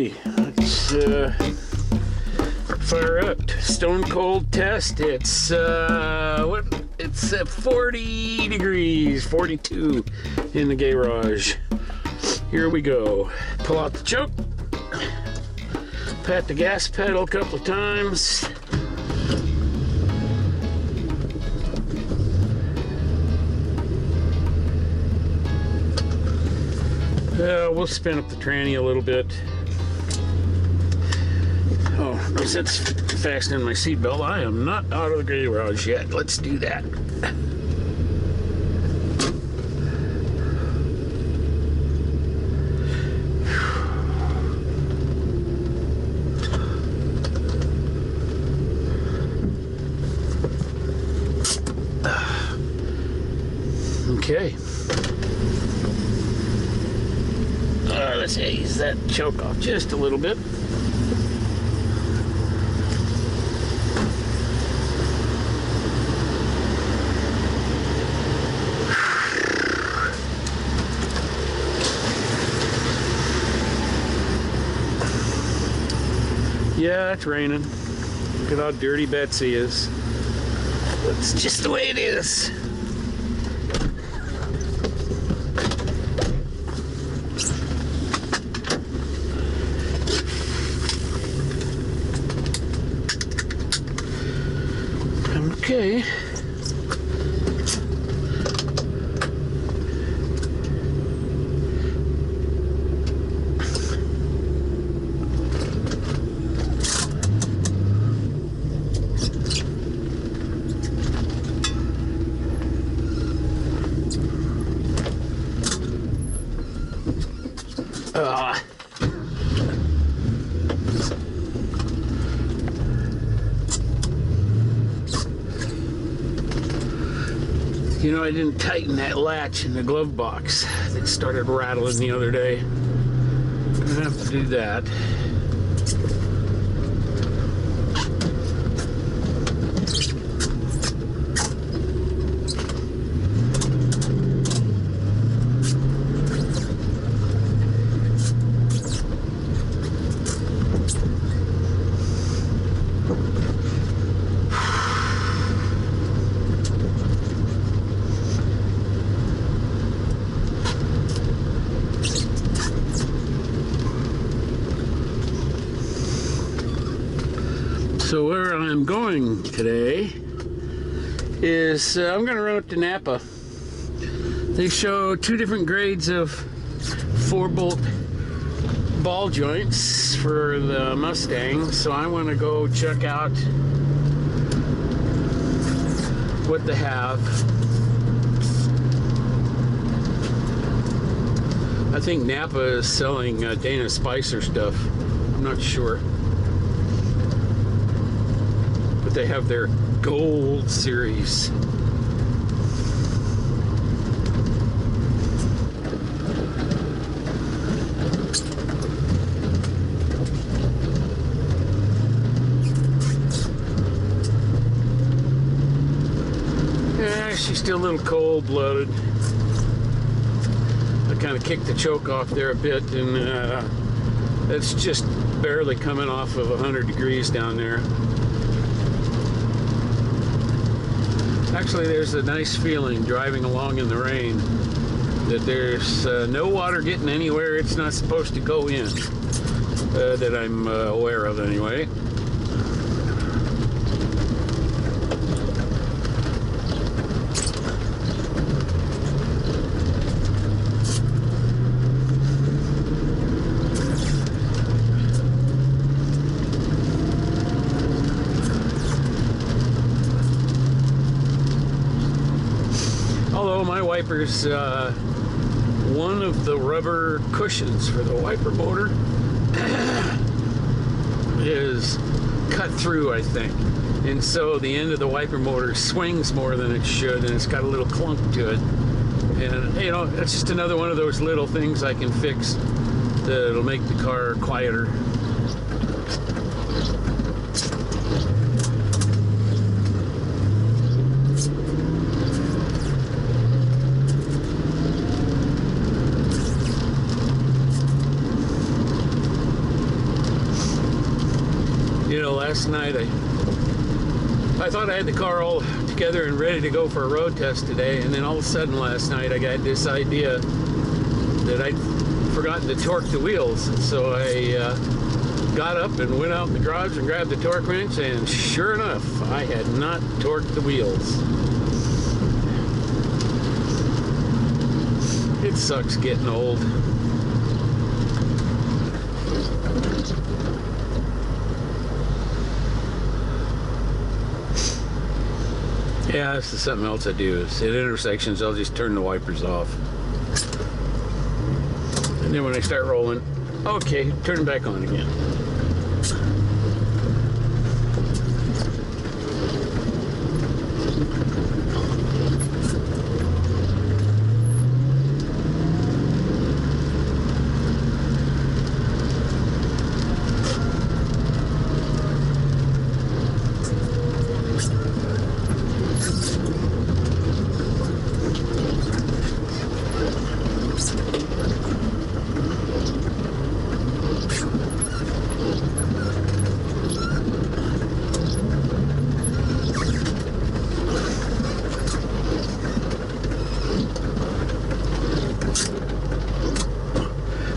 Alrighty, let's fire up. Stone cold test. It's It's 40 degrees, 42 in the garage. Here we go. Pull out the choke. Pat the gas pedal a couple of times. We'll spin up the tranny a little bit. Oh, no sense fastening my seatbelt. I am not out of the garage yet. Let's do that. Okay. Let's ease that choke off just a little bit. Yeah, it's raining. Look at how dirty Betsy is. That's just the way it is. Okay. You know, I didn't tighten that latch in the glove box. It started rattling the other day. I'm gonna have to do that. So where I'm going today is I'm going to run up to Napa. They show two different grades of 4-bolt ball joints for the Mustang. So I want to go check out what they have. I think Napa is selling Dana Spicer stuff. I'm not sure. They have their gold series. Yeah, she's still a little cold-blooded. I kind of kicked the choke off there a bit, and it's just barely coming off of 100 degrees down there. Actually, there's a nice feeling driving along in the rain that there's no water getting anywhere it's not supposed to go in, that I'm aware of anyway. My wipers, one of the rubber cushions for the wiper motor is cut through, I think, and so the end of the wiper motor swings more than it should, and it's got a little clunk to it. And you know, it's just another one of those little things I can fix that'll make the car quieter. last night I thought I had the car all together and ready to go for a road test today, and then all of a sudden last night I got this idea that I'd forgotten to torque the wheels. So I got up and went out in the garage and grabbed the torque wrench, and sure enough, I had not torqued the wheels. It sucks getting old. Yeah, this is something else I do. Is at intersections, I'll just turn the wipers off. And then when I start rolling, okay, turn them back on again.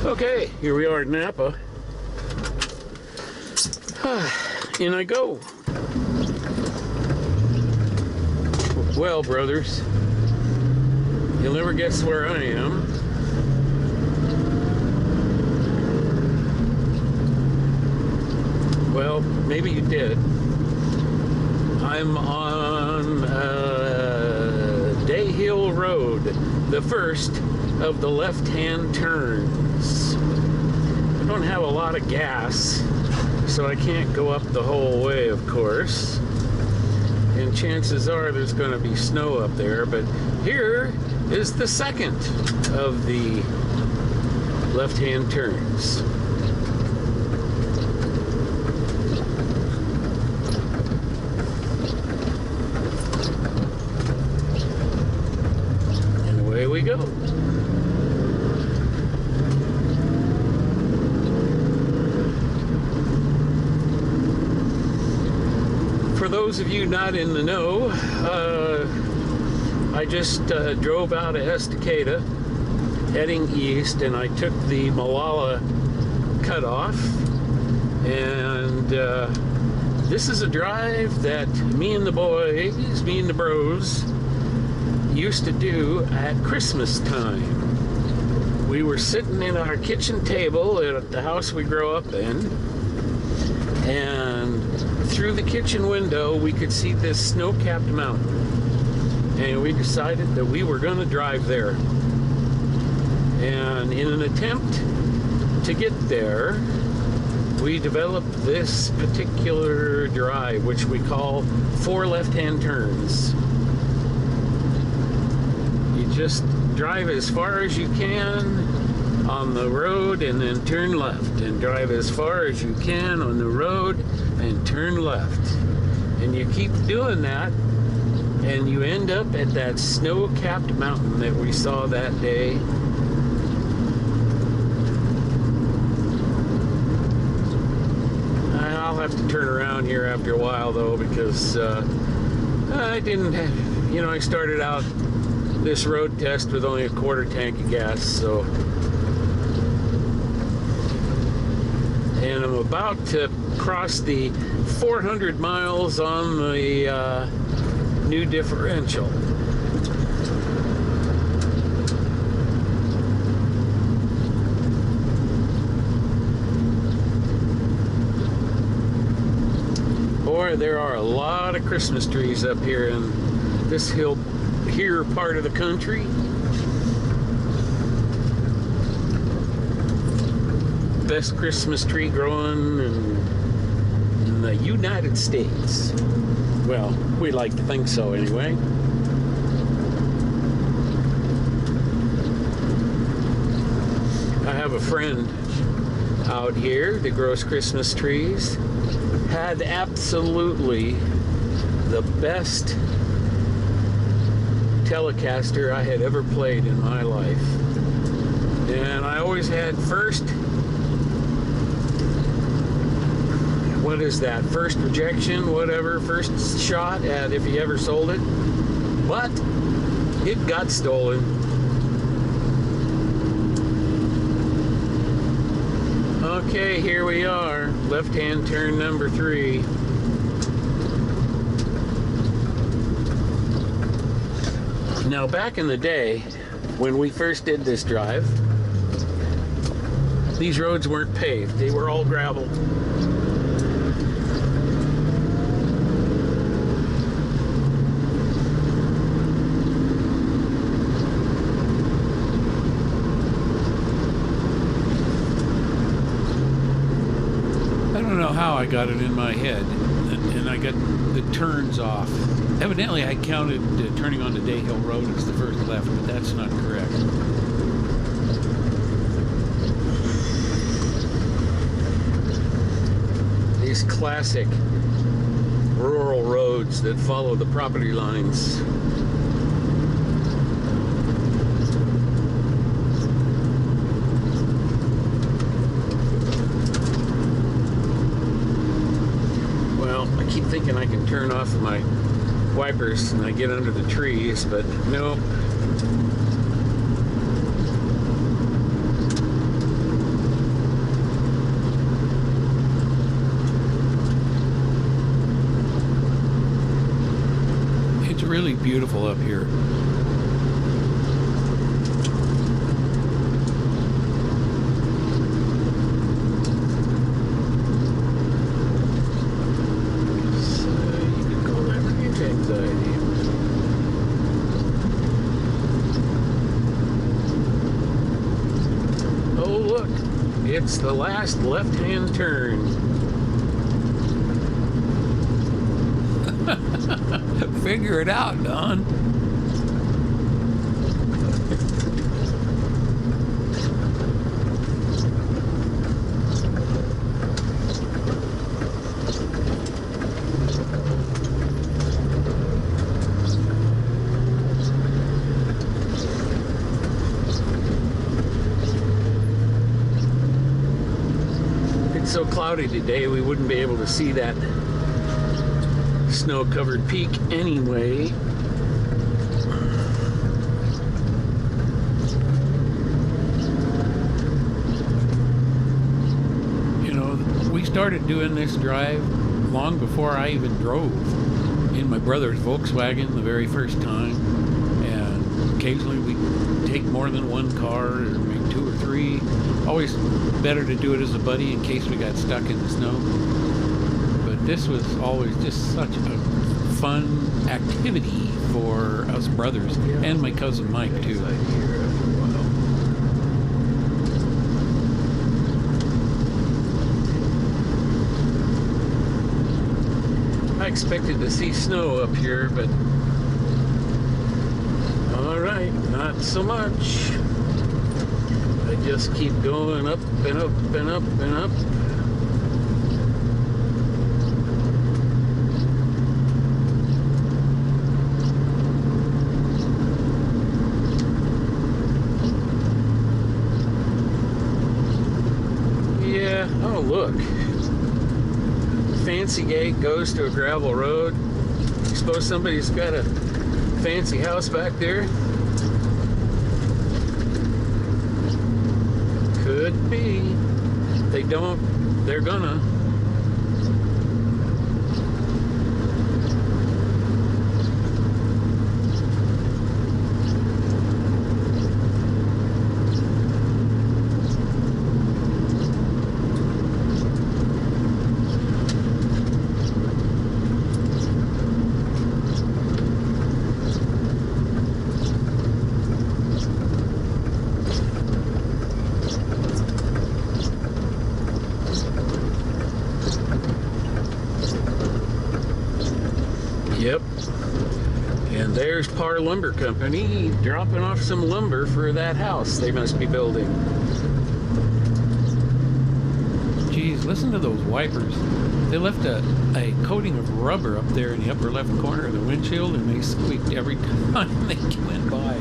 Okay, here we are at Napa. In I go. Well, brothers, you'll never guess where I am. Well, maybe you did. I'm on Day Hill Road, the first of the left-hand turns. I don't have a lot of gas, so I can't go up the whole way, of course. And chances are there's going to be snow up there, but here is the second of the left-hand turns. And away we go. For those of you not in the know, I just drove out of Estacada heading east, and I took the Malala cutoff, and this is a drive that me and the boys, me and the bros, used to do at Christmas time. We were sitting in our kitchen table at the house we grew up in, and through the kitchen window we could see this snow-capped mountain, and we decided that we were going to drive there. And in an attempt to get there, we developed this particular drive, which we call 4 left-hand turns. You just drive as far as you can on the road and then turn left, and drive as far as you can on the road and turn left, and you keep doing that, and you end up at that snow-capped mountain that we saw that day. I'll have to turn around here after a while though, because I didn't have, you know, I started out this road test with only a quarter tank of gas, so, and I'm about to cross the 400 miles on the new differential. Boy, there are a lot of Christmas trees up here in this here part of the country. Best Christmas tree growing in the United States. Well, we like to think so anyway. I have a friend out here that grows Christmas trees. Had absolutely the best Telecaster I had ever played in my life. And I always had first what is that, first rejection, whatever, first shot at if he ever sold it. But it got stolen. Okay, here we are, left-hand turn number 3. Now, back in the day, when we first did this drive, these roads weren't paved, they were all gravel. I don't know how I got it in my head, and I got the turns off. Evidently, I counted turning onto Day Hill Road as the first left, but that's not correct. These classic rural roads that follow the property lines. Well, I keep thinking I can turn off my wipers and I get under the trees, but nope. It's really beautiful up here. It's the last left-hand turn. Figure it out, Don. So cloudy today, we wouldn't be able to see that snow-covered peak anyway. You know, we started doing this drive long before I even drove, in my brother's Volkswagen the very first time, and occasionally we take more than one car, or maybe 2 or 3. Always better to do it as a buddy in case we got stuck in the snow. But this was always just such a fun activity for us brothers, and my cousin Mike too. I expected to see snow up here, but all right, not so much. I just keep going up and up and up and up. Yeah, oh look. Fancy gate goes to a gravel road. You suppose somebody's got a fancy house back there? Could be. If they don't, they're gonna. Yep. And there's Parr Lumber Company dropping off some lumber for that house they must be building. Geez, listen to those wipers. They left a coating of rubber up there in the upper left corner of the windshield, and they squeaked every time they went by.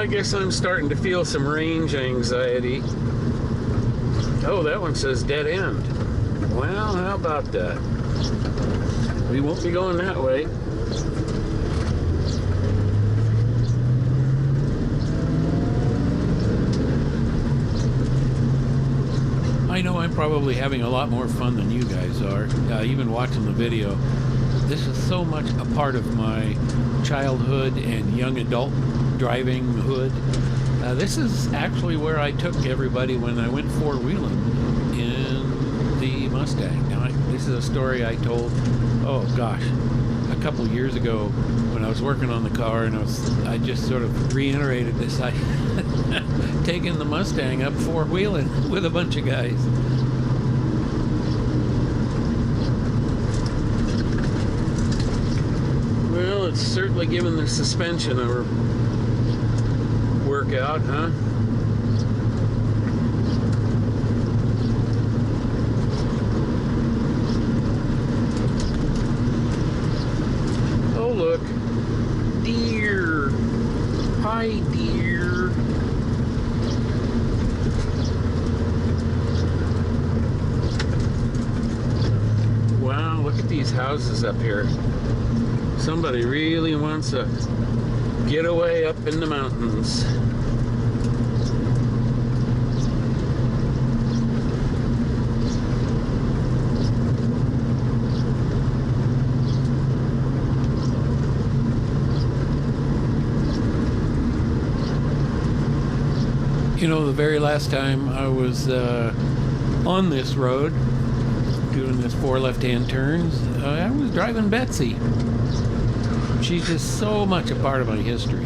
I guess I'm starting to feel some range anxiety. Oh, that one says dead end. Well, how about that? We won't be going that way. I know I'm probably having a lot more fun than you guys are, even watching the video. This is so much a part of my childhood and young adult driving hood. This is actually where I took everybody when I went four-wheeling in the Mustang. Now, this is a story I told, oh gosh, a couple years ago when I was working on the car, and I just sort of reiterated this. I taking the Mustang up four-wheeling with a bunch of guys. Well, it's certainly given the suspension a workout, huh? Oh, look. Deer. Hi, deer. Wow, look at these houses up here. Somebody really wants a getaway up in the mountains. You know, the very last time I was on this road, doing this 4 left-hand turns, I was driving Betsy. She's just so much a part of my history.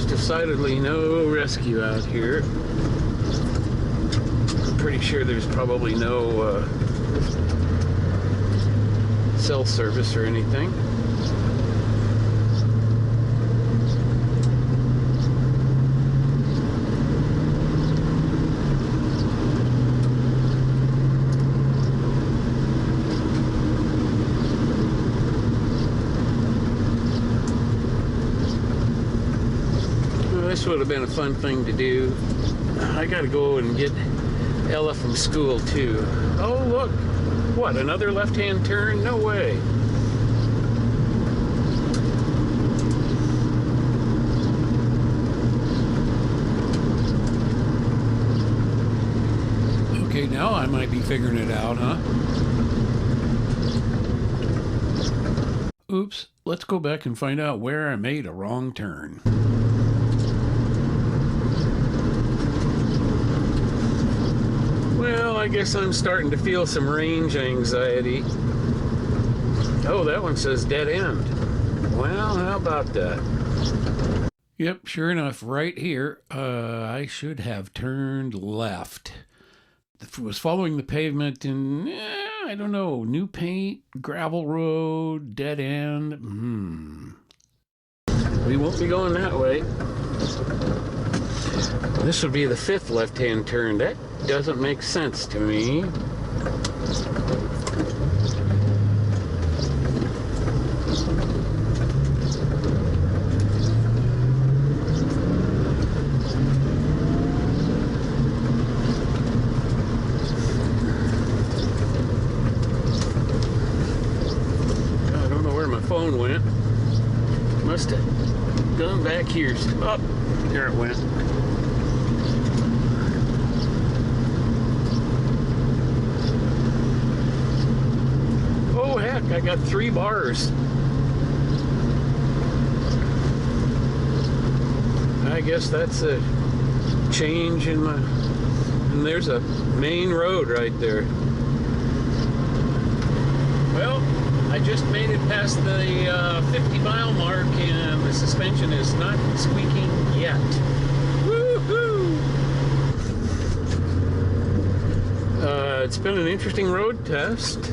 Decidedly no rescue out here. I'm pretty sure there's probably no cell service or anything. This would have been a fun thing to do. I gotta go and get Ella from school too. Oh look, what, another left-hand turn? No way. Okay, now I might be figuring it out, huh? Oops, let's go back and find out where I made a wrong turn. Well, I guess I'm starting to feel some range anxiety. Oh, that one says dead end. Well, how about that? Yep, sure enough, right here, I should have turned left. Was following the pavement in, I don't know, new paint, gravel road, dead end. We won't be going that way. This would be the 5th left-hand turn. That doesn't make sense to me. I don't know where my phone went. Must have gone back here. Oh, there it went. Oh heck, I got 3 bars. I guess that's a change in my... And there's a main road right there. Well, I just made it past the 50-mile mark and the suspension is not squeaking yet. Woohoo! It's been an interesting road test.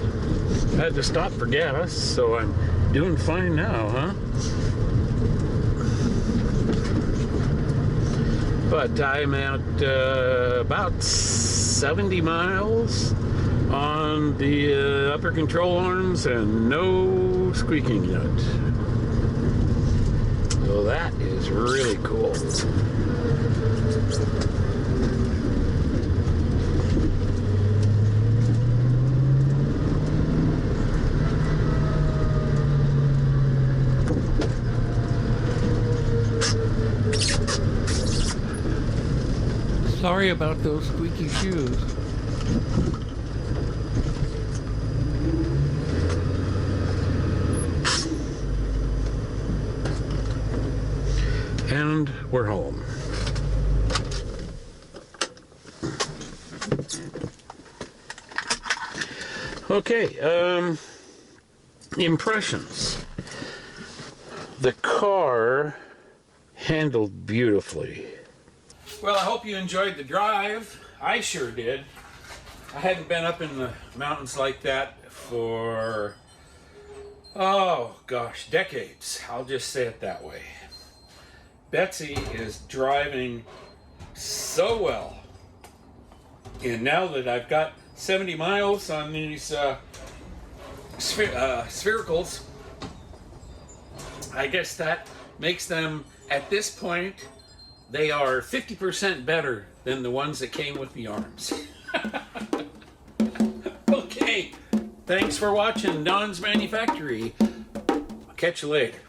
I had to stop for gas, so I'm doing fine now, huh? But I'm at about 70 miles on the upper control arms and no squeaking yet. So that is really cool. Sorry about those squeaky shoes. And we're home. Okay, impressions. The car handled beautifully. Well, I hope you enjoyed the drive. I sure did. I hadn't been up in the mountains like that for, oh gosh, decades. I'll just say it that way. Betsy is driving so well. And now that I've got 70 miles on these sphericals, I guess that makes them, at this point, they are 50% better than the ones that came with the arms. Okay, thanks for watching Don's Manufactory. I'll catch you later.